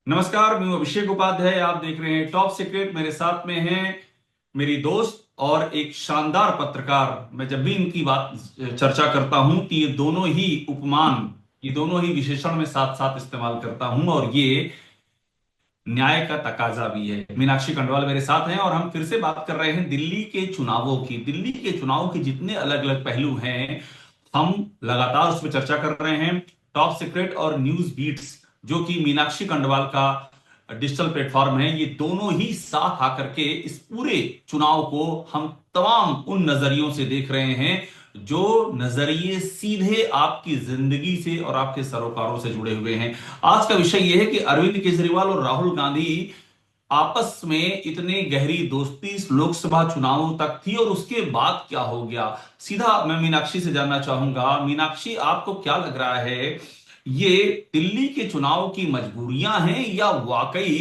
नमस्कार, मैं हूं अभिषेक उपाध्याय। आप देख रहे हैं टॉप सीक्रेट। मेरे साथ में हैं मेरी दोस्त और एक शानदार पत्रकार। मैं जब भी इनकी बात चर्चा करता हूं तो ये दोनों ही उपमान, ये दोनों ही विशेषण में साथ साथ इस्तेमाल करता हूं, और ये न्याय का तकाजा भी है। मीनाक्षी खंडवाल मेरे साथ हैं और हम फिर से बात कर रहे हैं दिल्ली के चुनावों की। दिल्ली के चुनाव के जितने अलग अलग पहलू हैं, हम लगातार उस पर चर्चा कर रहे हैं। टॉप सीक्रेट और न्यूज बीट्स, जो कि मीनाक्षी खंडवाल का डिजिटल प्लेटफॉर्म है, ये दोनों ही साथ आकर के इस पूरे चुनाव को हम तमाम उन नजरियों से देख रहे हैं जो नजरिए सीधे आपकी जिंदगी से और आपके सरोकारों से जुड़े हुए हैं। आज का विषय यह है कि अरविंद केजरीवाल और राहुल गांधी आपस में इतने गहरी दोस्ती इस लोकसभा चुनावों तक थी, और उसके बाद क्या हो गया। सीधा मैं मीनाक्षी से जानना चाहूंगा। मीनाक्षी, आपको क्या लग रहा है, ये दिल्ली के चुनाव की मजबूरियां हैं या वाकई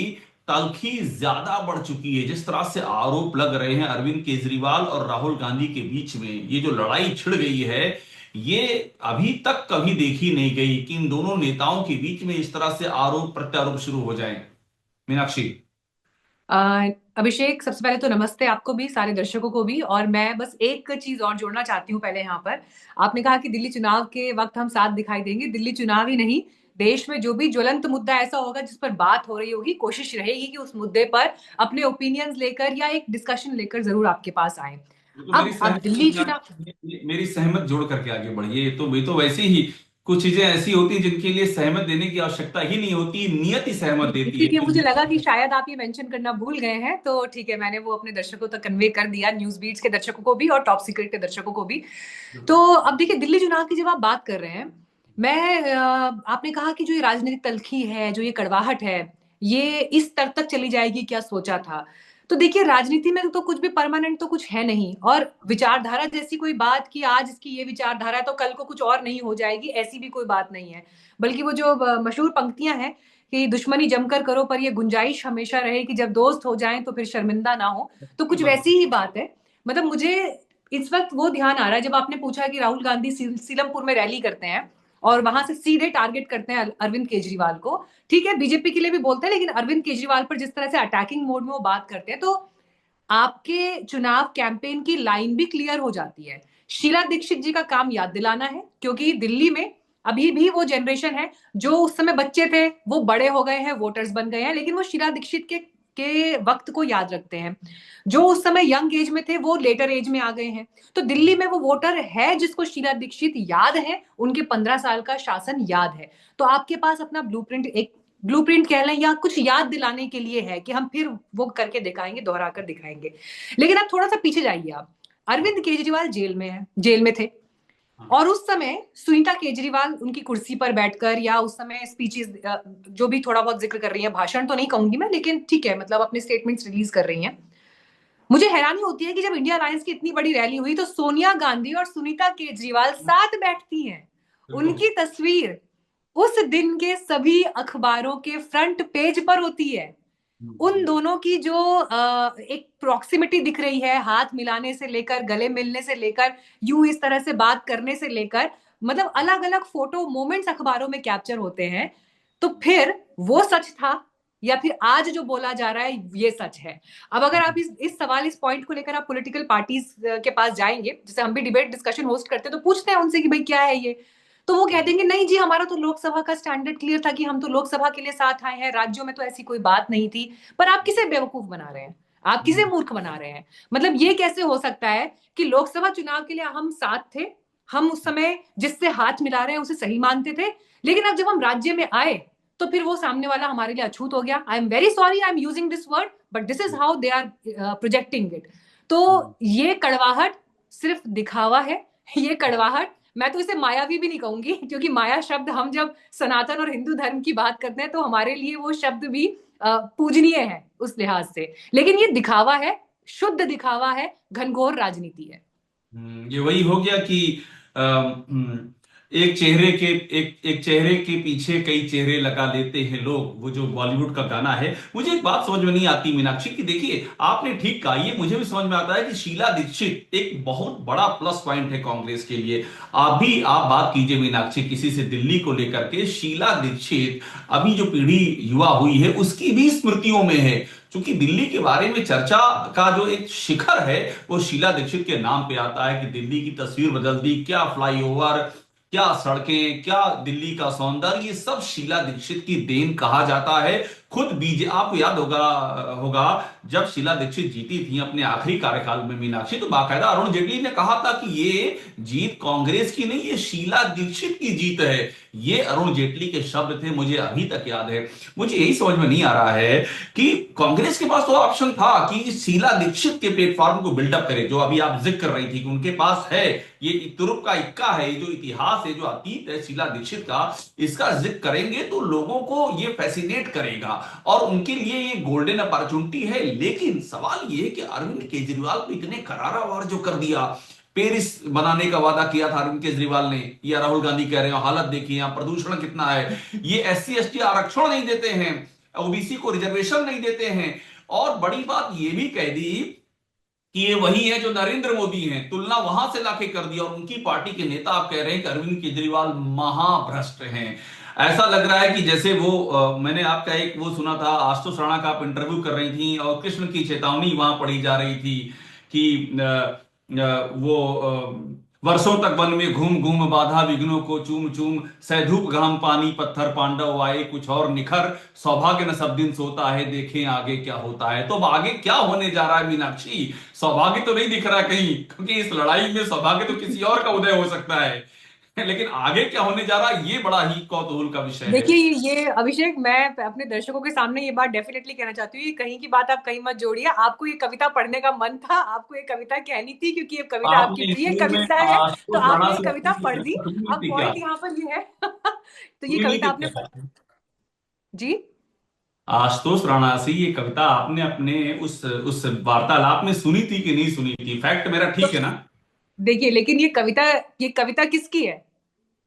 तलखी ज्यादा बढ़ चुकी है? जिस तरह से आरोप लग रहे हैं अरविंद केजरीवाल और राहुल गांधी के बीच में, ये जो लड़ाई छिड़ गई है, ये अभी तक कभी देखी नहीं गई कि इन दोनों नेताओं के बीच में इस तरह से आरोप प्रत्यारोप शुरू हो जाएं। मीनाक्षी। अ, अभिषेक, सबसे पहले तो नमस्ते आपको भी, सारे दर्शकों को भी। और मैं बस एक चीज और जोड़ना चाहती हूँ पहले यहाँ पर। आपने कहा कि दिल्ली चुनाव के वक्त हम साथ दिखाई देंगे। दिल्ली चुनाव ही नहीं, देश में जो भी ज्वलंत मुद्दा ऐसा होगा जिस पर बात हो रही होगी, कोशिश रहेगी कि उस मुद्दे पर अपने ओपिनियंस लेकर या एक डिस्कशन लेकर जरूर आपके पास आए। तो मेरी अब सहमत दिल्ली चुनाव, मेरी सहमत जोड़ करके आगे बढ़िए। ये तो वैसे ही कुछ चीजें ऐसी होती हैं जिनके लिए सहमत देने की आवश्यकता ही नहीं होती, नियत ही सहमत देती है ठीक है, मुझे कि लगा कि शायद आप ये मेंशन करना भूल गए हैं, तो ठीक है, मैंने वो अपने दर्शकों तक कन्वे कर दिया, न्यूज बीट्स के दर्शकों को भी और टॉप सीक्रेट के दर्शकों को भी। तो अब देखिए, दिल्ली चुनाव की जब आप बात कर रहे हैं, आपने कहा कि जो ये राजनीतिक तल्खी है, जो ये कड़वाहट है, ये इस स्तर तक चली जाएगी, क्या सोचा था। तो देखिए, राजनीति में तो कुछ भी परमानेंट तो कुछ है नहीं, और विचारधारा जैसी कोई बात कि आज इसकी ये विचारधारा है तो कल को कुछ और नहीं हो जाएगी, ऐसी भी कोई बात नहीं है। बल्कि वो जो मशहूर पंक्तियां हैं कि दुश्मनी जमकर करो पर ये गुंजाइश हमेशा रहे कि जब दोस्त हो जाएं तो फिर शर्मिंदा ना हो, तो कुछ वैसी ही बात है। मतलब मुझे इस वक्त वो ध्यान आ रहा है जब आपने पूछा कि राहुल गांधी सीलमपुर में रैली करते हैं और वहां से सीधे टारगेट करते हैं अरविंद केजरीवाल को। ठीक है, बीजेपी के लिए भी बोलते हैं, लेकिन अरविंद केजरीवाल पर जिस तरह से अटैकिंग मोड में वो बात करते हैं, तो आपके चुनाव कैंपेन की लाइन भी क्लियर हो जाती है। शीला दीक्षित जी का काम याद दिलाना है, क्योंकि दिल्ली में अभी भी वो जनरेशन है जो उस समय बच्चे थे, वो बड़े हो गए हैं, वोटर्स बन गए हैं, लेकिन वो शीला दीक्षित के वक्त को याद रखते हैं। जो उस समय यंग एज में थे वो लेटर एज में आ गए हैं। तो दिल्ली में वो वोटर है जिसको शीला दीक्षित याद है, उनके 15 साल का शासन याद है। तो आपके पास अपना ब्लूप्रिंट, एक ब्लूप्रिंट कह लें या कुछ याद दिलाने के लिए है कि हम फिर वो करके दिखाएंगे, दोहरा कर दिखाएंगे। लेकिन आप थोड़ा सा पीछे जाइए। आप अरविंद केजरीवाल जेल में है, जेल में थे, और उस समय सुनीता केजरीवाल उनकी कुर्सी पर बैठकर या उस समय स्पीचेस, जो भी थोड़ा बहुत जिक्र कर रही हैं, भाषण तो नहीं कहूंगी मैं, लेकिन ठीक है, मतलब अपने स्टेटमेंट्स रिलीज कर रही हैं। मुझे हैरानी होती है कि जब इंडिया अलायंस की इतनी बड़ी रैली हुई तो सोनिया गांधी और सुनीता केजरीवाल साथ बैठती हैं। बिल्कुल। उनकी तस्वीर उस दिन के सभी अखबारों के फ्रंट पेज पर होती है। उन दोनों की जो एक प्रॉक्सिमिटी दिख रही है, हाथ मिलाने से लेकर, गले मिलने से लेकर, यूं इस तरह से बात करने से लेकर, मतलब अलग अलग फोटो मोमेंट्स अखबारों में कैप्चर होते हैं। तो फिर वो सच था या फिर आज जो बोला जा रहा है ये सच है? अब अगर आप इस सवाल, इस पॉइंट को लेकर आप पॉलिटिकल पार्टीज के पास जाएंगे, जैसे हम भी डिबेट डिस्कशन होस्ट करते हैं, तो पूछते हैं उनसे कि भाई क्या है ये, तो वो कह देंगे नहीं जी, हमारा तो लोकसभा का स्टैंडर्ड क्लियर था कि हम तो लोकसभा के लिए साथ आए हैं, राज्यों में तो ऐसी कोई बात नहीं थी। पर आप किसे बेवकूफ बना रहे हैं, आप किसे मूर्ख बना रहे हैं? मतलब ये कैसे हो सकता है कि लोकसभा चुनाव के लिए हम साथ थे, हम उस समय जिससे हाथ मिला रहे हैं उसे सही मानते थे, लेकिन अब जब हम राज्य में आए तो फिर वो सामने वाला हमारे लिए अछूत हो गया। I am very sorry, I am using this word, but this is how they are projecting it. तो ये कड़वाहट सिर्फ दिखावा है। ये कड़वाहट, मैं तो इसे मायावी भी नहीं कहूंगी, क्योंकि माया शब्द हम जब सनातन और हिंदू धर्म की बात करते हैं तो हमारे लिए वो शब्द भी पूजनीय है उस लिहाज से। लेकिन ये दिखावा है, शुद्ध दिखावा है, घनघोर राजनीति है। ये वही हो गया कि एक चेहरे के पीछे कई चेहरे लगा लेते हैं लोग, वो जो बॉलीवुड का गाना है। मुझे एक बात समझ में नहीं आती मीनाक्षी की, देखिए आपने ठीक कहा, ये मुझे भी समझ में आता है कि शीला दीक्षित एक बहुत बड़ा प्लस पॉइंट है कांग्रेस के लिए। आप बात कीजिए मीनाक्षी किसी से दिल्ली को लेकर के, शीला दीक्षित अभी जो पीढ़ी युवा हुई है उसकी भी स्मृतियों में है, क्योंकि दिल्ली के बारे में चर्चा का जो एक शिखर है वो शीला दीक्षित के नाम पे आता है कि दिल्ली की तस्वीर बदल दी, क्या फ्लाईओवर, क्या सड़कें, क्या दिल्ली का सौंदर्य, ये सब शीला दीक्षित की देन कहा जाता है। खुद बीजे आपको याद होगा होगा जब शीला दीक्षित जीती थी अपने आखिरी कार्यकाल में मीनाक्षी, तो बाकायदा अरुण जेटली ने कहा था कि ये जीत कांग्रेस की नहीं, ये शीला दीक्षित की जीत है। ये अरुण जेटली के शब्द थे, मुझे अभी तक याद है। मुझे यही समझ में नहीं आ रहा है कि कांग्रेस के पास तो ऑप्शन था कि शीला दीक्षित के प्लेटफॉर्म को बिल्डअप करे, जो अभी आप जिक्र कर रही थी कि उनके पास है, ये तुरुप का इक्का है, ये जो इतिहास है, जो अतीत है शीला दीक्षित का, इसका जिक्र करेंगे तो लोगों को ये फैसिनेट करेगा और उनके लिए ये गोल्डन अपॉर्चुनिटी है। लेकिन सवाल ये है कि अरविंद केजरीवाल को इतने करारा वार जो कर दिया, पेरिस बनाने का वादा किया था अरविंद केजरीवाल ने, या राहुल गांधी कह रहे हैं, हालत देखिए यहां प्रदूषण कितना है, ये एससी एसटी आरक्षण नहीं देते हैं, ओबीसी को रिजर्वेशन नहीं देते हैं, और बड़ी बात ये भी कह दी कि ये वही है जो नरेंद्र मोदी हैं, तुलना वहां से लाके कर दिया, और उनकी पार्टी के नेता आप कह रहे हैं कि अरविंद केजरीवाल महाभ्रष्ट हैं। ऐसा लग रहा है कि जैसे वो मैंने आपका एक वो सुना था, आशुतोष राणा का आप इंटरव्यू कर रही थी और कृष्ण की चेतावनी वहां पढ़ी जा रही थी कि वो वर्षों तक वन में घूम घूम बाधा विघ्नों को चूम चूम, सैधूप घाम पानी पत्थर पांडव आए कुछ और निखर, सौभाग्य न सब दिन सोता है देखें आगे क्या होता है। तो अब आगे क्या होने जा रहा है मीनाक्षी? सौभाग्य तो नहीं दिख रहा कहीं, क्योंकि इस लड़ाई में सौभाग्य तो किसी और का उदय हो सकता है, लेकिन आगे क्या होने जा रहा है ये बड़ा ही कौतूहल का विषय है। देखिए ये अभिषेक, मैं अपने दर्शकों के सामने ये बात डेफिनेटली कहना चाहती हूँ, ये कहीं की बात आप कहीं मत जोड़िए। आपको ये कविता पढ़ने का मन था, आपको ये कविता कहनी थी क्योंकि ये कविता आपकी आपने प्रिय स्कूल में कविता है, तो आशुतोष आपने राणा ये से कविता पढ़ दी। सुनी अब थी क्या? पॉइंट यहाँ पर ये है तो ये सुनी नहीं कविता थी आपने क्या? जी। आशुतोष राणा से ये कविता आपने अपने उस वार्तालाप में सुनी थी कि नहीं सुनी थी? फैक्ट मेरा तो ठीक है ना? देखिए, लेकिन ये कविता किसकी है?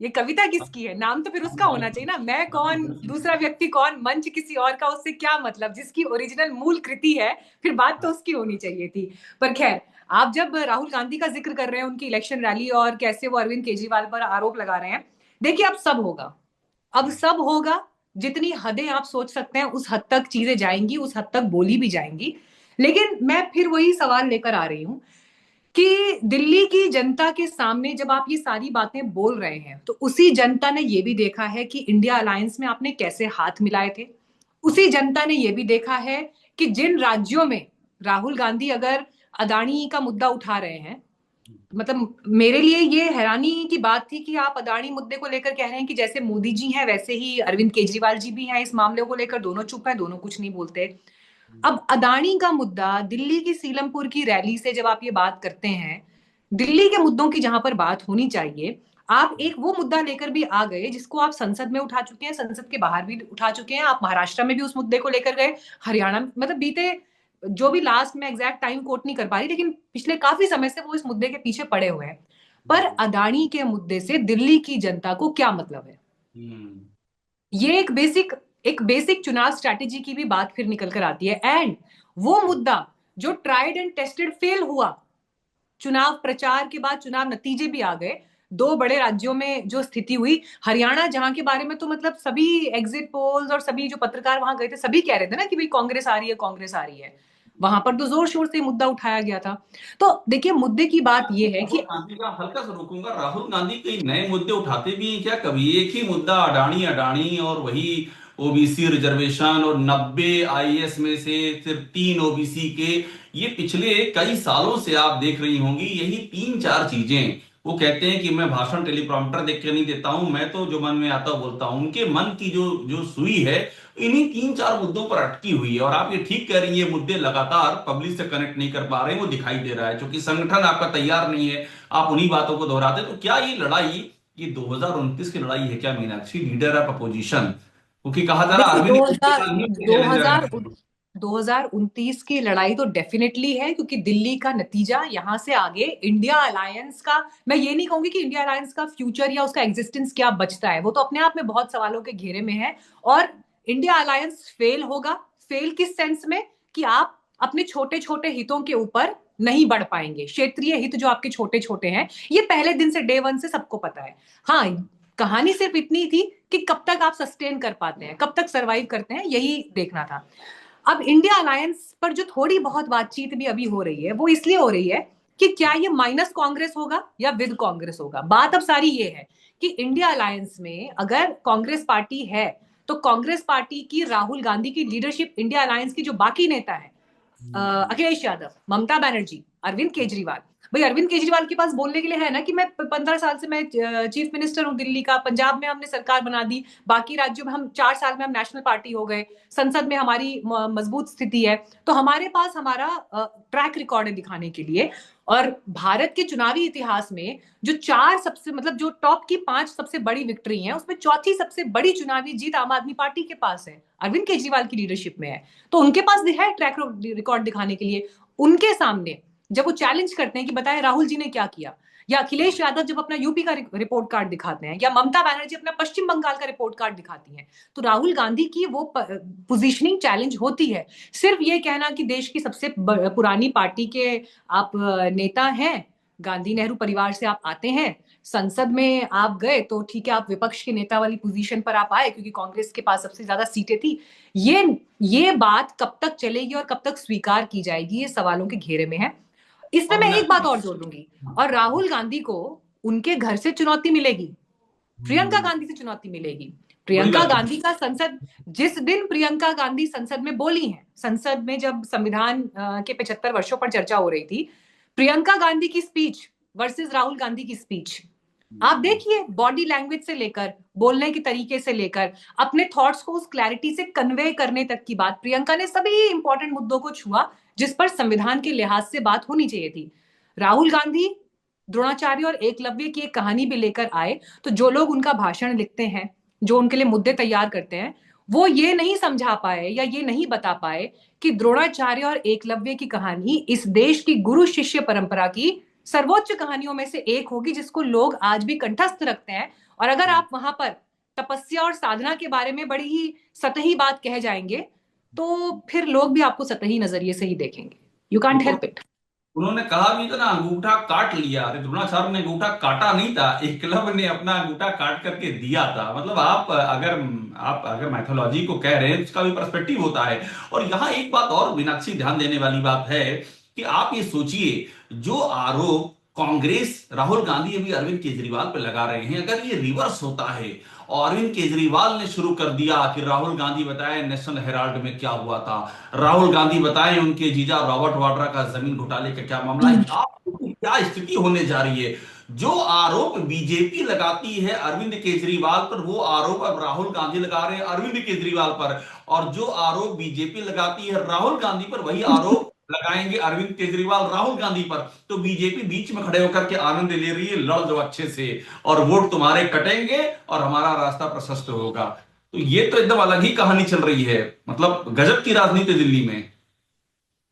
ये कविता किसकी है? नाम तो फिर उसका होना चाहिए ना। मैं कौन, दूसरा व्यक्ति कौन, मंच किसी और का, उससे क्या मतलब? जिसकी ओरिजिनल मूल कृति है, फिर बात तो उसकी होनी चाहिए थी। पर खैर, आप जब राहुल गांधी का जिक्र कर रहे हैं, उनकी इलेक्शन रैली और कैसे वो अरविंद केजरीवाल पर आरोप लगा रहे हैं, देखिए अब सब होगा, अब सब होगा। जितनी हदें आप सोच सकते हैं उस हद तक चीजें जाएंगी, उस हद तक बोली भी जाएंगी। लेकिन मैं फिर वही सवाल लेकर आ रही हूं कि दिल्ली की जनता के सामने जब आप ये सारी बातें बोल रहे हैं, तो उसी जनता ने ये भी देखा है कि इंडिया अलायंस में आपने कैसे हाथ मिलाए थे। उसी जनता ने ये भी देखा है कि जिन राज्यों में राहुल गांधी अगर अदानी का मुद्दा उठा रहे हैं, मतलब मेरे लिए ये हैरानी की बात थी कि आप अदानी मुद्दे को लेकर कह रहे हैं कि जैसे मोदी जी हैं वैसे ही अरविंद केजरीवाल जी भी हैं, इस मामले को लेकर दोनों चुप हैं, दोनों कुछ नहीं बोलते। अब अदानी का मुद्दा, दिल्ली की सीलमपुर की रैली से जब आप ये बात करते हैं, दिल्ली के मुद्दों की जहां पर बात होनी चाहिए, आप एक वो मुद्दा लेकर भी आ गए जिसको आप संसद में उठा चुके हैं, संसद के बाहर भी उठा चुके हैं। आप महाराष्ट्र में भी उस मुद्दे को लेकर गए, हरियाणा मतलब बीते जो भी लास्ट में एग्जैक्ट टाइम कोट नहीं कर पा रही, लेकिन पिछले काफी समय से वो इस मुद्दे के पीछे पड़े हुए हैं। पर अदानी के मुद्दे से दिल्ली की जनता को क्या मतलब है? हम्म। ये एक बेसिक चुनाव स्ट्रैटेजी की भी बात फिर निकल कर आती है। एंड वो मुद्दा जो ट्राइड एंड टेस्टेड फेल हुआ, चुनाव प्रचार के बाद चुनाव नतीजे भी आ गए, दो बड़े राज्यों में जो स्थिति हुई, हरियाणा जहां के बारे में तो मतलब सभी एग्जिट पोल्स और सभी जो पत्रकार वहां गए थे सभी कह रहे थे ना कि भाई कांग्रेस आ रही है, कांग्रेस आ रही है, वहां पर तो जोर शोर से मुद्दा उठाया गया था। तो देखिए, मुद्दे की बात यह है राहुल कि गांधी का हल्का सा रोकूंगा, राहुल गांधी कई नए मुद्दे उठाते भी हैं क्या कभी? एक ही मुद्दा अडानी अडानी और वही ओबीसी रिजर्वेशन, और 90 आईएएस में से सिर्फ 3 ओबीसी के, ये पिछले कई सालों से आप देख रही होंगी यही 3-4 चीजें। वो कहते हैं कि मैं भाषण टेलीप्रॉम्प्टर देख के नहीं देता हूं, मैं तो जो मन में आता है बोलता हूं। उनके मन की जो जो सुई है इन्हीं 3-4 मुद्दों पर अटकी हुई है। और आप ये ठीक कह रही है, मुद्दे लगातार पब्लिक से कनेक्ट नहीं कर पा रहे हैं, वो दिखाई दे रहा है, क्योंकि संगठन आपका तैयार नहीं है, आप उन्हीं बातों को दोहराते। तो क्या ये लड़ाई, ये 2029 की लड़ाई है क्या मीनाक्षी, लीडर ऑफ अपोजिशन? क्योंकि कहा जा रहा है देखिए अरविंद 2000 केजरीवाल ही चैलेंजर 2000 है। 2029 की लड़ाई तो डेफिनेटली है, क्योंकि दिल्ली का नतीजा यहां से आगे इंडिया अलायंस का, मैं ये नहीं कहूंगी कि इंडिया अलायंस का फ्यूचर या उसका एग्जिस्टेंस क्या बचता है, वो तो अपने आप में बहुत सवालों के घेरे में है। और इंडिया अलायंस फेल होगा। फेल किस सेंस में, कि आप अपने छोटे छोटे हितों के ऊपर नहीं बढ़ पाएंगे। क्षेत्रीय हित जो आपके छोटे छोटे हैं, ये पहले दिन से, डे वन से सबको पता है। हाँ, कहानी सिर्फ इतनी थी कि कब तक आप सस्टेन कर पाते हैं, कब तक सरवाइव करते हैं, यही देखना था। अब इंडिया अलायंस पर जो थोड़ी बहुत बातचीत भी अभी हो रही है, वो इसलिए हो रही है कि क्या ये माइनस कांग्रेस होगा या विद कांग्रेस होगा। बात अब सारी ये है कि इंडिया अलायंस में अगर कांग्रेस पार्टी है, तो कांग्रेस पार्टी की, राहुल गांधी की लीडरशिप, इंडिया अलायंस की जो बाकी नेता है, अखिलेश यादव, ममता बनर्जी, अरविंद केजरीवाल, भाई अरविंद केजरीवाल के पास बोलने के लिए है ना कि मैं 15 साल से मैं चीफ मिनिस्टर हूं दिल्ली का, पंजाब में हमने सरकार बना दी, बाकी राज्यों में हम 4 साल में हम नेशनल पार्टी हो गए, संसद में हमारी मजबूत स्थिति है, तो हमारे पास हमारा ट्रैक रिकॉर्ड है दिखाने के लिए। और भारत के चुनावी इतिहास में जो 4 सबसे, मतलब जो टॉप की 5 सबसे बड़ी विक्ट्री हैं, उसमें चौथी सबसे बड़ी चुनावी जीत आम आदमी पार्टी के पास है, अरविंद केजरीवाल की लीडरशिप में है। तो उनके पास है ट्रैक रिकॉर्ड दिखाने के लिए। उनके सामने जब वो चैलेंज करते हैं कि बताएं राहुल जी ने क्या किया, या अखिलेश यादव जब अपना यूपी का रिपोर्ट कार्ड दिखाते हैं, या ममता बनर्जी अपना पश्चिम बंगाल का रिपोर्ट कार्ड दिखाती हैं, तो राहुल गांधी की वो पोजीशनिंग चैलेंज होती है। सिर्फ ये कहना कि देश की सबसे पुरानी पार्टी के आप नेता हैं, गांधी नेहरू परिवार से आप आते हैं, संसद में आप गए, तो ठीक है आप विपक्ष के नेता वाली पोजीशन पर आप आए क्योंकि कांग्रेस के पास सबसे ज्यादा सीटें थी। ये बात कब तक चलेगी और कब तक स्वीकार की जाएगी, ये सवालों के घेरे में है। इसमें और मैं एक बात नक्की और जोड़ दूंगी, और राहुल गांधी को उनके घर से चुनौती मिलेगी, प्रियंका गांधी से चुनौती मिलेगी। बड़ी प्रियंका बात है। गांधी का संसद, जिस दिन प्रियंका गांधी संसद में बोली है, संसद में जब संविधान के 75 वर्षों पर चर्चा हो रही थी, प्रियंका गांधी की स्पीच वर्सेस राहुल गांधी की स्पीच, आप देखिए बॉडी लैंग्वेज से लेकर, बोलने के तरीके से लेकर, अपने थॉट्स को उस क्लैरिटी से कन्वे करने तक की बात, प्रियंका ने सभी इंपॉर्टेंट मुद्दों को छुआ जिस पर संविधान के लिहाज से बात होनी चाहिए थी। राहुल गांधी द्रोणाचार्य और एकलव्य की एक कहानी भी लेकर आए, तो जो लोग उनका भाषण लिखते हैं, जो उनके लिए मुद्दे तैयार करते हैं, वो ये नहीं समझा पाए या ये नहीं बता पाए कि द्रोणाचार्य और एकलव्य की कहानी इस देश की गुरु शिष्य परंपरा की सर्वोच्च कहानियों में से एक होगी, जिसको लोग आज भी कंठस्थ रखते हैं। और अगर आप वहां पर तपस्या और साधना के बारे में बड़ी ही सतही बात कह जाएंगे, तो फिर लोग भी आपको सतही नजरिए से ही देखेंगे। You can't help it. उन्होंने कहा भी था ना, अंगूठा काट लिया। अरे द्रोणाचार्य ने अंगूठा काटा नहीं था, एकलव्य ने अपना अंगूठा काट करके दिया था। मतलब आप अगर मैथोलॉजी को कह रहे हैं, उसका भी पर्सपेक्टिव होता है। और यहाँ एक बात और मीनाक्षी ध्यान देने वाली बात है कि आप ये सोचिए, जो आरोप कांग्रेस, राहुल गांधी अभी अरविंद केजरीवाल पे लगा रहे हैं, अगर ये रिवर्स होता है और अरविंद केजरीवाल ने शुरू कर दिया कि राहुल गांधी बताए नेशनल हेराल्ड में क्या हुआ था, राहुल गांधी बताएं उनके जीजा रॉबर्ट वाड्रा का जमीन घोटाले का क्या मामला है, क्या स्थिति होने जा रही है। जो आरोप बीजेपी लगाती है अरविंद केजरीवाल पर, वो आरोप अब राहुल गांधी लगा रहे हैं अरविंद केजरीवाल पर। और जो आरोप बीजेपी लगाती है राहुल गांधी पर, वही आरोप लगाएंगे अरविंद केजरीवाल राहुल गांधी पर। तो बीजेपी बीच में खड़े होकर के आनंद ले रही है, लड़ दो अच्छे से और वोट तुम्हारे कटेंगे और हमारा रास्ता प्रशस्त होगा। तो ये तो एकदम अलग ही कहानी चल रही है। मतलब गजब की राजनीति दिल्ली में।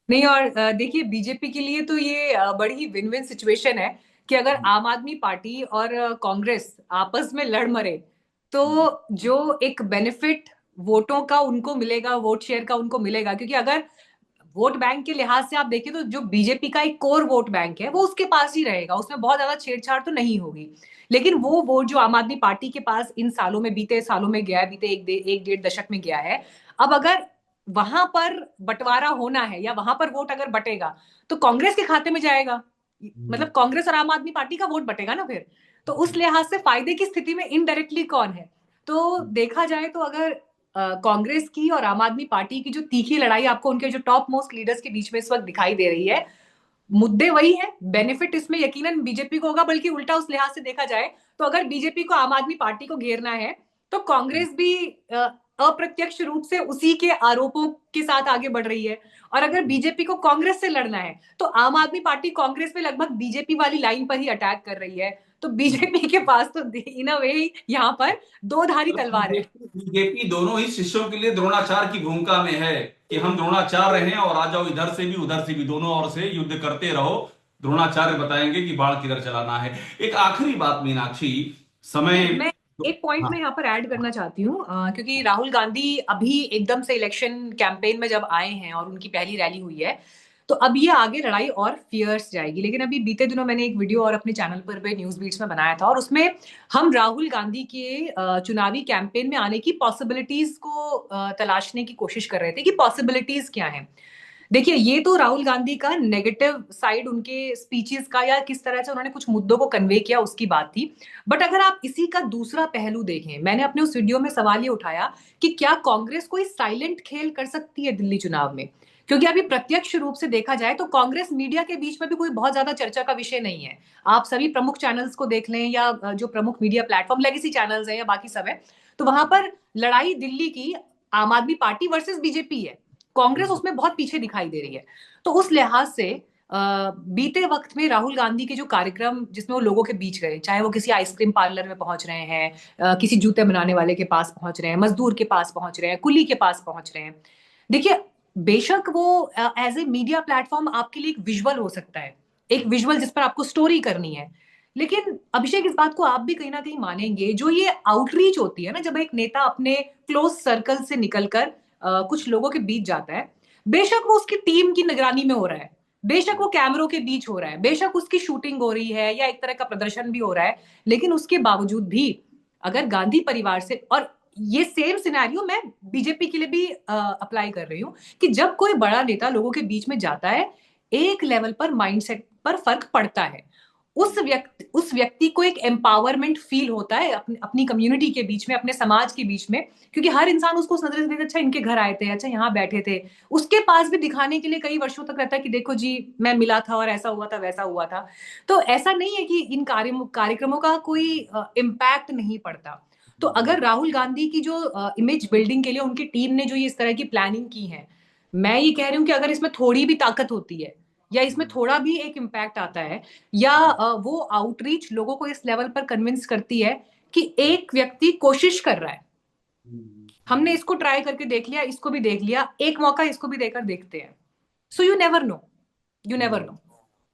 नहीं, और देखिए बीजेपी के लिए तो ये बड़ी ही विन विन सिचुएशन है कि अगर आम आदमी पार्टी और कांग्रेस आपस में लड़ मरे, तो जो एक बेनिफिट वोटों का उनको मिलेगा, वोट शेयर का उनको मिलेगा, क्योंकि अगर वोट बैंक के लिहाज से आप देखें तो जो बीजेपी का एक कोर वोट बैंक है वो उसके पास ही रहेगा, उसमें बहुत ज्यादा छेड़छाड़ तो नहीं होगी। लेकिन वो वोट जो आम आदमी पार्टी के पास इन सालों में, बीते सालों में गया है, बीते एक डेढ़ दशक में गया है, अब अगर वहां पर बंटवारा होना है या वहां पर वोट अगर बटेगा, तो कांग्रेस के खाते में जाएगा, मतलब कांग्रेस और आम आदमी पार्टी का वोट बटेगा ना फिर। तो उस लिहाज से फायदे की स्थिति में इनडायरेक्टली कौन है। तो देखा जाए तो अगर कांग्रेस की और आम आदमी पार्टी की जो तीखी लड़ाई आपको उनके जो टॉप मोस्ट लीडर्स के बीच में इस वक्त दिखाई दे रही है, मुद्दे वही है, बेनिफिट इसमें यकीनन बीजेपी को होगा, बल्कि उल्टा उस लिहाज से देखा जाए तो अगर बीजेपी को आम आदमी पार्टी को घेरना है, तो कांग्रेस भी अप्रत्यक्ष रूप से उसी के आरोपों के साथ आगे बढ़ रही है। और अगर बीजेपी को कांग्रेस से लड़ना है, तो आम आदमी पार्टी कांग्रेस में लगभग बीजेपी वाली लाइन पर ही अटैक कर रही है। तो बीजेपी के पास तो इन अ वे यहाँ पर दो धारी तलवार है। बीजेपी दोनों ही शिष्यों के लिए द्रोणाचार्य की भूमिका में है कि हम द्रोणाचार्य हैं और आ जाओ इधर से भी उधर से भी, दोनों ओर से युद्ध करते रहो। द्रोणाचार्य बताएंगे कि बाण किधर चलाना है। एक आखिरी बात मीनाक्षी, समय। मैं एक पॉइंट में हाँ। यहाँ पर ऐड करना चाहती हूँ, क्योंकि राहुल गांधी अभी एकदम से इलेक्शन कैंपेन में जब आए हैं और उनकी पहली रैली हुई है, तो अब ये आगे लड़ाई और फियर्स जाएगी। लेकिन अभी बीते दिनों मैंने एक वीडियो और अपने चैनल पर भी न्यूज बीट्स में बनाया था, और उसमें हम राहुल गांधी के चुनावी कैंपेन में आने की पॉसिबिलिटीज को तलाशने की कोशिश कर रहे थे कि पॉसिबिलिटीज क्या हैं। देखिए, ये तो राहुल गांधी का नेगेटिव साइड उनके स्पीचेस का, या किस तरह से उन्होंने कुछ मुद्दों को कन्वे किया, उसकी बात थी। बट अगर आप इसी का दूसरा पहलू देखें, मैंने अपने उस वीडियो में सवाल ये उठाया कि क्या कांग्रेस कोई साइलेंट खेल कर सकती है दिल्ली चुनाव में? क्योंकि अभी प्रत्यक्ष रूप से देखा जाए तो कांग्रेस मीडिया के बीच में भी कोई बहुत ज्यादा चर्चा का विषय नहीं है। आप सभी प्रमुख चैनल्स को देख लें, या जो प्रमुख मीडिया प्लेटफॉर्म लेगेसी चैनल्स हैं या बाकी सब है, तो वहां पर लड़ाई दिल्ली की आम आदमी पार्टी वर्सेस बीजेपी है। कांग्रेस उसमें बहुत पीछे दिखाई दे रही है। तो उस लिहाज से बीते वक्त में राहुल गांधी के जो कार्यक्रम जिसमें वो लोगों के बीच गए, चाहे वो किसी आइसक्रीम पार्लर में पहुंच रहे हैं, किसी जूते बनाने वाले के पास पहुंच रहे हैं, मजदूर के पास पहुंच रहे हैं, कुली के पास पहुंच रहे हैं। देखिए, बेशक वो एज ए मीडिया प्लेटफॉर्म आपके लिए एक विजुअल हो सकता है, एक विजुअल जिस पर आपको स्टोरी करनी है। लेकिन अभिषेक, इस बात को आप भी कहीं ना कहीं मानेंगे, जो ये आउटरीच होती है ना, जब एक नेता अपने क्लोज सर्कल से निकलकर कुछ लोगों के बीच जाता है, बेशक वो उसकी टीम की निगरानी में हो रहा है, बेशक वो कैमरों के बीच हो रहा है, बेशक उसकी शूटिंग हो रही है या एक तरह का प्रदर्शन भी हो रहा है, लेकिन उसके बावजूद भी अगर गांधी परिवार से, और ये सेम सिनेरियो मैं बीजेपी के लिए भी अप्लाई कर रही हूं, कि जब कोई बड़ा नेता लोगों के बीच में जाता है, एक लेवल पर माइंडसेट पर फर्क पड़ता है। उस व्यक्ति को एक एम्पावरमेंट फील होता है अपनी कम्युनिटी के बीच में, अपने समाज के बीच में, क्योंकि हर इंसान उसको उस नजर से देखता है, अच्छा इनके घर आए थे, अच्छा यहाँ बैठे थे। उसके पास भी दिखाने के लिए कई वर्षों तक रहता है कि देखो जी, मैं मिला था और ऐसा हुआ था वैसा हुआ था। तो ऐसा नहीं है कि इन कार्यक्रमों का कोई इम्पैक्ट नहीं पड़ता। तो अगर राहुल गांधी की जो इमेज बिल्डिंग के लिए उनकी टीम ने जो ये इस तरह की प्लानिंग की है, मैं ये कह रही हूँ कि अगर इसमें थोड़ी भी ताकत होती है, या इसमें थोड़ा भी एक इम्पैक्ट आता है, या वो आउटरीच लोगों को इस लेवल पर कन्विंस करती है कि एक व्यक्ति कोशिश कर रहा है, हमने इसको ट्राई करके देख लिया, इसको भी देख लिया, एक मौका इसको भी देकर देखते हैं। So you never know, you never know.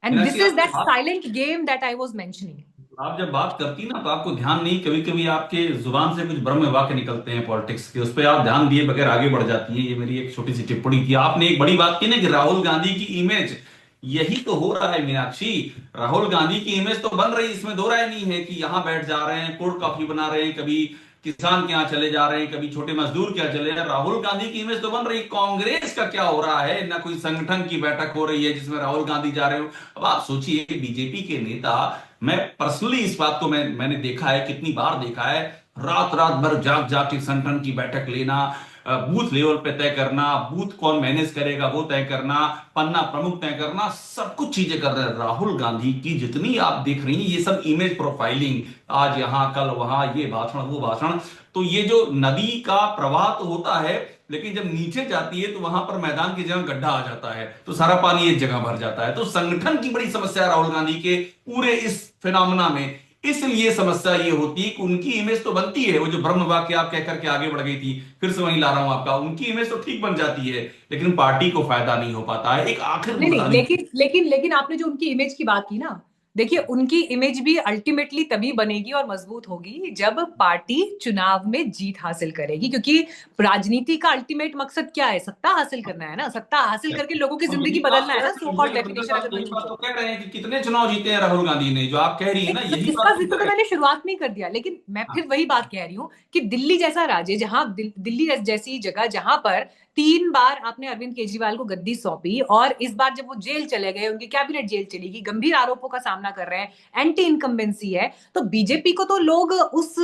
And this Meenakshi, is that silent game that I was mentioning. आप जब बात करती ना तो आपको ध्यान नहीं, कभी कभी आपके जुबान से कुछ ब्रह्म वाक्य निकलते हैं पॉलिटिक्स के, उस पर आप ध्यान दिए बगैर आगे बढ़ जाती हैं। ये मेरी एक छोटी सी टिप्पणी थी। आपने एक बड़ी बात की ना कि राहुल गांधी की इमेज, यही तो हो रहा है मीनाक्षी। राहुल गांधी की इमेज तो बन रही, इसमें दो राय नहीं है कि यहाँ बैठ जा रहे हैं, कोल्ड कॉफी बना रहे हैं, कभी किसान के यहाँ चले जा रहे हैं, कभी छोटे मजदूर के यहाँ चले जा रहे हैं। राहुल गांधी की इमेज तो बन रही। कांग्रेस का क्या हो रहा है? ना कोई संगठन की बैठक हो रही है जिसमें राहुल गांधी जा रहे हो। अब आप सोचिए, बीजेपी के नेता, मैं पर्सनली इस बात को मैंने देखा है, कितनी बार देखा है, रात रात भर जाग जाग के संगठन की बैठक लेना, बूथ लेवल पे तय करना, बूथ कौन मैनेज करेगा वो तय करना, पन्ना प्रमुख तय करना, सब कुछ चीजें कर रहे हैं। राहुल गांधी की जितनी आप देख रही हैं, ये सब इमेज प्रोफाइलिंग, आज यहां कल वहां, ये भाषण वो भाषण। तो ये जो नदी का प्रवाह तो होता है, लेकिन जब नीचे जाती है तो वहां पर मैदान की जगह गड्ढा आ जाता है, तो सारा पानी एक जगह भर जाता है। तो संगठन की बड़ी समस्या है राहुल गांधी के पूरे इस फिनोमेना में। इसलिए समस्या ये होती है कि उनकी इमेज तो बनती है, वो जो ब्रह्म वाक्य आप कहकर के आगे बढ़ गई थी, फिर से वहीं ला रहा हूं आपका, उनकी इमेज तो ठीक बन जाती है, लेकिन पार्टी को फायदा नहीं हो पाता है। एक आखिर नहीं नहीं, बताने लेकिन आपने जो उनकी इमेज की बात की ना, देखिए उनकी इमेज भी अल्टीमेटली तभी बनेगी और मजबूत होगी जब पार्टी चुनाव में जीत हासिल करेगी। क्योंकि राजनीति का अल्टीमेट मकसद क्या है? सत्ता हासिल करना है ना, सत्ता हासिल करके लोगों की और जिंदगी यही बात बदलना तो है है ना, कि सो मुझे कॉल्ड लगता है डेफिनेशन आप अगर मैं यही बात यूज तो कह रहे हैं कि कितने चुनाव जीते हैं राहुल गांधी ने, जो आप कह रही है ना, यही इसका बात जिक्र तो है। मैंने शुरुआत में ही कर दिया, लेकिन मैं फिर वही बात कह रही हूँ कि दिल्ली जैसा राज्य, जहां दिल्ली जैसी जगह, जहां पर 3 बार आपने अरविंद केजरीवाल को गद्दी सौंपी, और इस बार जब वो जेल चले गए, उनकी कैबिनेट जेल चली गई, गंभीर आरोपों का सामना कर रहे हैं, एंटी इनकम्बेंसी है, तो बीजेपी को तो लोग उस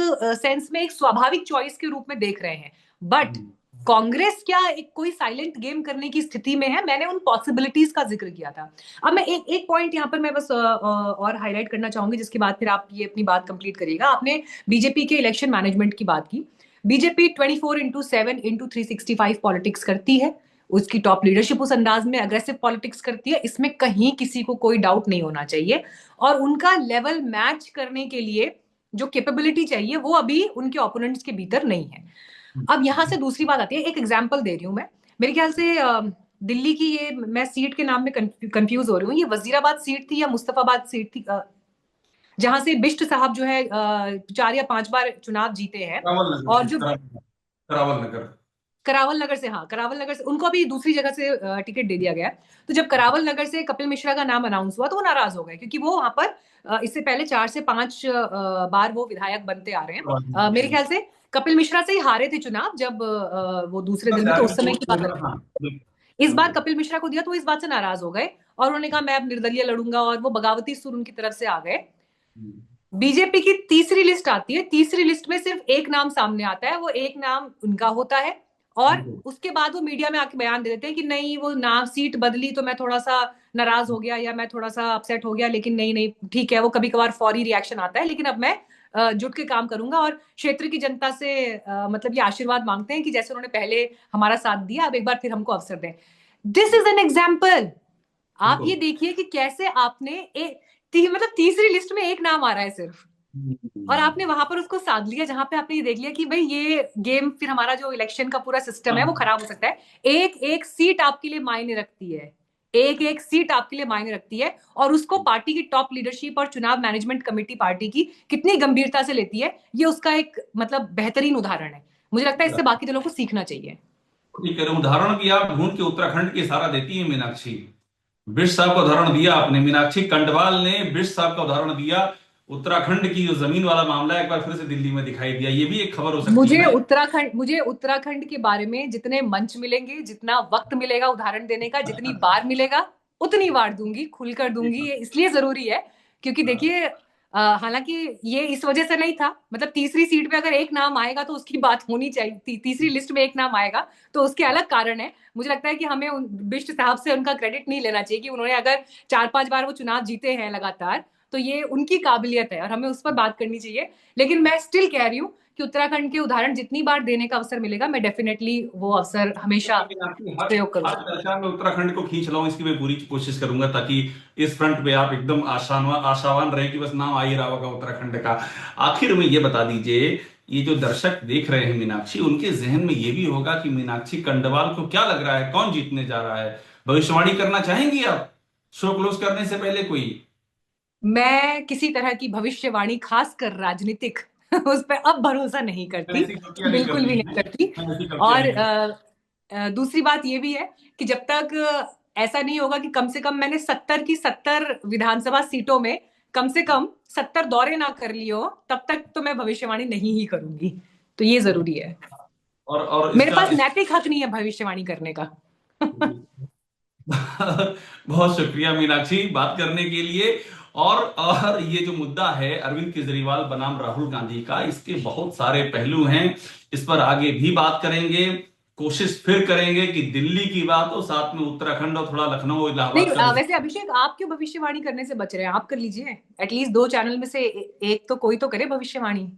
सेंस में एक स्वाभाविक चॉइस के रूप में देख रहे हैं। बट कांग्रेस क्या एक कोई साइलेंट गेम करने की स्थिति में है? मैंने उन पॉसिबिलिटीज का जिक्र किया था। अब मैं एक एक पॉइंट यहाँ पर मैं बस और हाईलाइट करना चाहूंगी, जिसके बाद फिर आप ये अपनी बात कंप्लीट करिएगा। आपने बीजेपी के इलेक्शन मैनेजमेंट की बात की। बीजेपी 24/7 × 365 पॉलिटिक्स करती है। उसकी टॉप लीडरशिप उस अंदाज में अग्रेसिव पॉलिटिक्स करती है, इसमें कहीं किसी को कोई डाउट नहीं होना चाहिए। और उनका लेवल मैच करने के लिए जो कैपेबिलिटी चाहिए वो अभी उनके ओपोनेंट्स के भीतर नहीं है। अब यहां से दूसरी बात आती है, एक एग्जाम्पल दे रही हूं मैं। मेरे ख्याल से दिल्ली की, ये मैं सीट के नाम में कंफ्यूज हो रही हूँ, ये वजीराबाद सीट थी या मुस्तफाबाद सीट थी, जहां से बिष्ट साहब जो है 4 या 5 बार चुनाव जीते हैं। करावल नगर और से, जो करावल नगर। करावल नगर से, हाँ करावल नगर से उनको अभी दूसरी जगह से टिकट दे दिया गया है। तो जब करावल नगर से कपिल मिश्रा का नाम अनाउंस हुआ तो वो नाराज हो गए, क्योंकि वो वहां पर इससे पहले 4 से 5 बार वो विधायक बनते आ रहे हैं। मेरे ख्याल से कपिल मिश्रा से ही हारे थे चुनाव जब वो दूसरे दिन में, तो उस समय की बात है। हाँ, इस बार बिल्कुल। कपिल मिश्रा को दिया तो वो इस बात से नाराज हो गए और उन्होंने कहा मैं अब निर्दलीय लड़ूंगा, और वो बगावती सुर उनकी तरफ से आ गए। बीजेपी की तीसरी लिस्ट आती है, तीसरी लिस्ट में सिर्फ एक नाम सामने आता है, वो एक नाम उनका होता है। और उसके बाद वो मीडिया में आके बयान दे देते हैं कि नहीं वो नाम सीट बदली तो मैं थोड़ा सा नाराज हो गया या मैं थोड़ा सा अपसेट हो गया, लेकिन नहीं नहीं ठीक है, वो कभी कभार फौरी रिएक्शन आता है, लेकिन अब मैं जुट के काम करूंगा और क्षेत्र की जनता से मतलब ये आशीर्वाद मांगते हैं कि जैसे उन्होंने पहले हमारा साथ दिया, अब एक बार फिर हमको अवसर दें। This is an example. आप ये देखिए कि कैसे आपने मतलब तीसरी लिस्ट में एक नाम आ रहा है सिर्फ, और आपने वहां पर उसको साध लिया, जहां पे आपने ये देख लिया कि भाई ये गेम, फिर हमारा जो इलेक्शन का पूरा सिस्टम है वो खराब हो सकता है। एक एक सीट आपके लिए मायने रखती है, एक एक सीट आपके लिए मायने रखती है, और उसको पार्टी की टॉप लीडरशिप और चुनाव मैनेजमेंट कमेटी पार्टी की कितनी गंभीरता से लेती है, ये उसका एक मतलब बेहतरीन उदाहरण है। मुझे लगता है इससे बाकी दलों को सीखना चाहिए। ठीक है, उदाहरण भी आप ढूंढ के उत्तराखंड की इशारा देती है मीनाक्षी। बिष्ट साहब का उदाहरण दिया आपने, मीनाक्षी कंडवाल ने बिष्ट साहब का उदाहरण दिया। उत्तराखंड की जो जमीन वाला मामला है, एक बार फिर से दिल्ली में दिखाई दिया। ये भी एक खबर हो सकती है ना। मुझे उत्तराखंड के बारे में जितने मंच मिलेंगे, जितना वक्त मिलेगा उदाहरण देने का, जितनी बार मिलेगा उतनी बार दूंगी, खुलकर दूंगी। ये इसलिए जरूरी है क्योंकि देखिए हालांकि ये इस वजह से नहीं था, मतलब तीसरी सीट पे अगर एक नाम आएगा तो उसकी बात होनी चाहिए, तीसरी लिस्ट में एक नाम आएगा तो उसके अलग कारण है। मुझे लगता है कि हमें बिष्ट साहब से उनका क्रेडिट नहीं लेना चाहिए कि उन्होंने अगर 4-5 बार वो चुनाव जीते हैं लगातार, तो ये उनकी काबिलियत है और हमें उस पर बात करनी चाहिए। लेकिन मैं स्टिल कह रही हूँ कि उत्तराखंड के उदाहरण जितनी बार देने का अवसर मिलेगा, मैं डेफिनेटली वो अवसर हमेशा लेकिन आपकी हर प्रयोग हर करूंगा। चर्चा में उत्तराखंड को खींच लाऊं, इसकी मैं पूरी कोशिश करूंगा, ताकि इस फ्रंट पे आप एकदम आशावान आशावान रहे कि बस नाम आ ही रहा होगा उत्तराखंड का। आखिर में ये बता दीजिए, ये जो दर्शक देख रहे हैं मीनाक्षी, उनके जहन में ये भी होगा कि मीनाक्षी कंडवाल को क्या लग रहा है, कौन जीतने जा रहा है? भविष्यवाणी करना चाहेंगी आप शो क्लोज करने से पहले कोई? मैं किसी तरह की भविष्यवाणी, खासकर राजनीतिक उस पर अब भरोसा नहीं करती, ऐसी गलतियां नहीं बिल्कुल करनी भी है, नहीं करती। ऐसी गलतियां और नहीं करनी। दूसरी बात ये भी है कि जब तक ऐसा नहीं होगा कि कम से कम मैंने 70 की 70 विधानसभा सीटों में कम से कम 70 दौरे ना कर लिए हो, तब तक तो मैं भविष्यवाणी नहीं ही करूंगी। तो ये जरूरी है। और मेरे इसका पास नैतिक हक नहीं है भविष्यवाणी करने का। बहुत शुक्रिया मीनाक्षी बात करने के लिए। और ये जो मुद्दा है अरविंद केजरीवाल बनाम राहुल गांधी का, इसके बहुत सारे पहलू हैं। इस पर आगे भी बात करेंगे, कोशिश फिर करेंगे कि दिल्ली की बात हो, साथ में उत्तराखंड और थोड़ा लखनऊ नहीं इलाहाबाद का भी। वैसे अभिषेक, आप क्यों भविष्यवाणी करने से बच रहे हैं? आप कर लीजिए, एटलीस्ट 2 चैनल में से एक तो कोई तो करे भविष्यवाणी,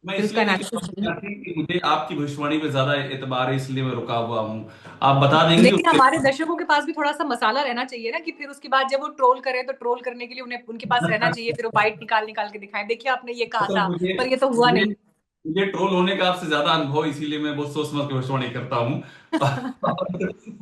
मैं फिर उसका इसलिए नहीं कर एनालिसिस। रहा कि मुझे आपकी भविष्यवाणी पे ज्यादा एतबार है, इसलिए मैं रुका हुआ हूं। आप बता देंगे लेकिन उसके। हमारे दर्शकों के पास भी थोड़ा सा मसाला रहना चाहिए ना, कि फिर उसके बाद जब वो ट्रोल करें तो ट्रोल करने के लिए उन्हें उनके पास रहना चाहिए, फिर वो बाइट निकाल निकाल के दिखाएं, देखिए आपने ये कहा असल था मुझे पर ये तो हुआ मुझे नहीं। मुझे ट्रोल होने का आपसे ज्यादा अनुभव, इसीलिए मैं बहुत सोच समझ के भविष्यवाणी करता हूँ।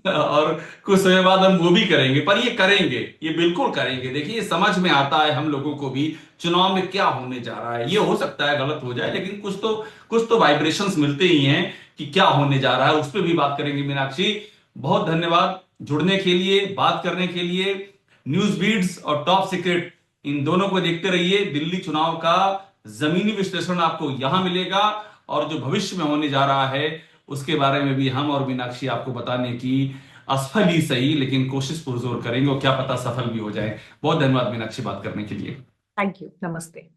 और कुछ समय बाद हम वो भी करेंगे, पर ये करेंगे, ये बिल्कुल करेंगे। देखिए, ये समझ में आता है हम लोगों को भी चुनाव में क्या होने जा रहा है। ये हो सकता है गलत हो जाए, लेकिन कुछ तो वाइब्रेशंस मिलते ही हैं कि क्या होने जा रहा है। उस पर भी बात करेंगे मीनाक्षी। बहुत धन्यवाद जुड़ने के लिए, बात करने के लिए। न्यूज बीट्स और टॉप सीक्रेट, इन दोनों को देखते रहिए। दिल्ली चुनाव का जमीनी विश्लेषण आपको यहां मिलेगा, और जो भविष्य में होने जा रहा है उसके बारे में भी हम और मीनाक्षी आपको बताने की असफल ही सही, लेकिन कोशिश पुरजोर करेंगे, और क्या पता सफल भी हो जाए। बहुत धन्यवाद मीनाक्षी बात करने के लिए। थैंक यू, नमस्ते।